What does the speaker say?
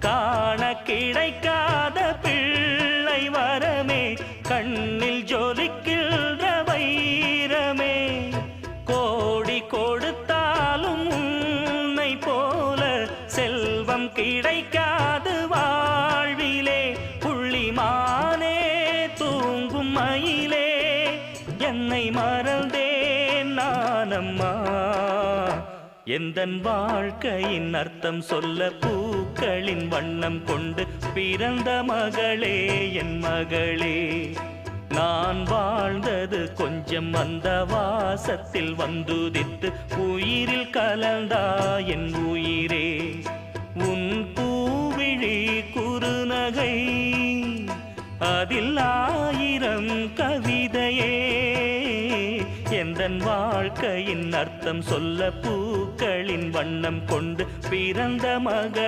காண கிடைக்காத பிள்ளை வரமே, கண்ணில் ஜொலிக்கின்ற வைரமே. கோடி கொடுத்தாலும் உன்னை போல செல்வம் கிடைக்காது வாழ்விலே. புள்ளிமானே தூங்கும் மயிலே, என்னை மறந்தேன் நானம்மா. எந்தன் வாழ்க்கையின் அர்த்தம் சொல்ல பூக்களின் வண்ணம் கொண்டு பிறந்த மகளே என் மகளே. நான் வாழ்ந்தது கொஞ்சம் அந்த வாசத்தில் வந்துதித்து உயிரில் கலந்தா என் உயிரே. உன் பூவிழி குறுநகை அதில் 1000 கவிதையே. எந்தன் வாழ்க்கையின் அர்த்தம் சொல்ல பூக்களின் வண்ணம் கொண்டு பிறந்த மகள்